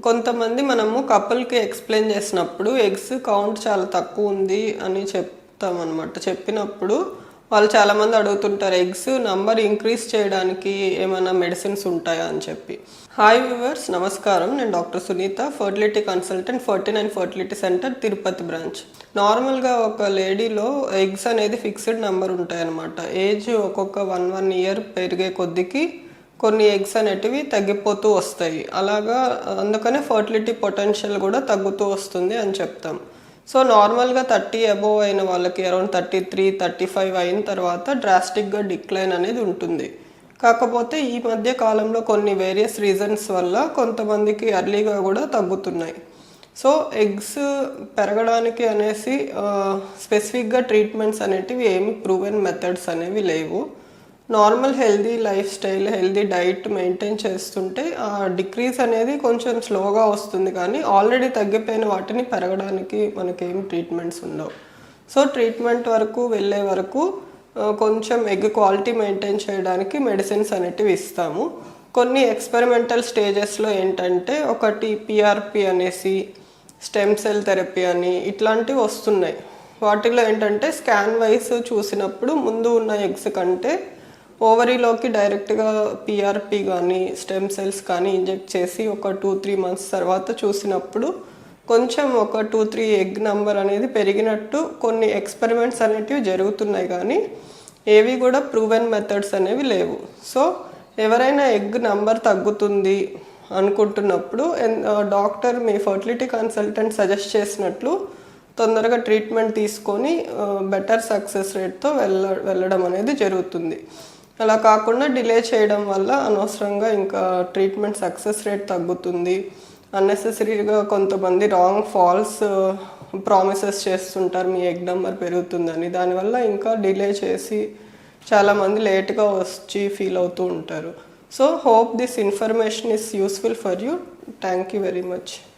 కొంతమంది మనము కపుల్‌కి ఎక్స్‌ప్లెయిన్ చేసినప్పుడు ఎగ్స్ కౌంట్ చాలా తక్కువ ఉంది అని చెప్తామన్నమాట. చెప్పినప్పుడు వాళ్ళు చాలామంది అడుగుతుంటారు ఎగ్స్ నంబర్ ఇంక్రీజ్ చేయడానికి ఏమైనా మెడిసిన్స్ ఉంటాయా అని చెప్పి. హాయ్ వ్యూవర్స్, నమస్కారం. నేను doctor Sunita, fertility consultant, 49 fertility centre, Tirupati branch. నార్మల్‌గా ఒక లేడీలో ఎగ్స్ అనేది ఫిక్స్డ్ నెంబర్ ఉంటాయన్నమాట. ఏజ్ ఒక్కొక్క 1 ఇయర్ పెరిగే కొద్దికి కొన్ని ఎగ్స్ అనేటివి తగ్గిపోతూ వస్తాయి. అలాగా అందుకనే ఫర్టిలిటీ పొటెన్షియల్ కూడా తగ్గుతూ వస్తుంది అని చెప్తాం. సో నార్మల్గా 30 అబోవ్ అయిన వాళ్ళకి అరౌండ్ 33, 35 అయిన తర్వాత డ్రాస్టిక్గా డిక్లైన్ అనేది ఉంటుంది. కాకపోతే ఈ మధ్య కాలంలో కొన్ని వేరియస్ రీజన్స్ వల్ల కొంతమందికి ఎర్లీగా కూడా తగ్గుతున్నాయి. సో ఎగ్స్ పెరగడానికి అనేసి స్పెసిఫిక్గా ట్రీట్మెంట్స్ అనేటివి ఏమి ప్రూవెన్ మెథడ్స్ అనేవి లేవు. Normal healthy life style, healthy diet maintain చేస్తుంటే ఆ డిక్రీజ్ అనేది కొంచెం స్లోగా వస్తుంది, కానీ ఆల్రెడీ తగ్గిపోయిన వాటిని పెరగడానికి మనకేం ట్రీట్మెంట్స్ ఉండవు. సో ట్రీట్మెంట్ వరకు వెళ్ళే వరకు కొంచెం ఎగ్ క్వాలిటీ మెయింటైన్ చేయడానికి మెడిసిన్స్ అనేటివి ఇస్తాము. కొన్ని ఎక్స్పెరిమెంటల్ స్టేజెస్లో ఏంటంటే ఒకటి పిఆర్పి అనేసి, స్టెమ్ సెల్ థెరపీ అని ఇట్లాంటివి వస్తున్నాయి. వాటిలో ఏంటంటే స్కాన్ వైస్ చూసినప్పుడు ముందు ఉన్న ఎగ్స్ కంటే ఓవరీలోకి డైరెక్ట్గా పిఆర్పి కానీ స్టెమ్ సెల్స్ కానీ ఇంజెక్ట్ చేసి ఒక 2-3 మంత్స్ తర్వాత చూసినప్పుడు కొంచెం ఒక 2-3 ఎగ్ నెంబర్ అనేది పెరిగినట్టు కొన్ని ఎక్స్పెరిమెంట్స్ అనేటివి జరుగుతున్నాయి, కానీ ఏవి కూడా ప్రూవెన్ మెథడ్స్ అనేవి లేవు. సో ఎవరైనా ఎగ్ నెంబర్ తగ్గుతుంది అనుకుంటున్నప్పుడు డాక్టర్, మీ ఫర్టిలిటీ కన్సల్టెంట్ సజెస్ట్ చేసినట్లు తొందరగా ట్రీట్మెంట్ తీసుకొని బెటర్ సక్సెస్ రేట్తో వెళ్ళడం అనేది జరుగుతుంది. అలా కాకుండా డిలే చేయడం వల్ల అనవసరంగా ఇంకా ట్రీట్మెంట్ సక్సెస్ రేట్ తగ్గుతుంది. అన్నెసెసరీగా కొంతమంది రాంగ్ ఫాల్స్ ప్రామిసెస్ చేస్తుంటారు, మీ ఎగ్ నెంబర్ పెరుగుతుందని. దానివల్ల ఇంకా డిలే చేసి చాలామంది లేట్గా వచ్చి ఫీల్ అవుతూ ఉంటారు. So hope this information is useful for you. Thank you very much.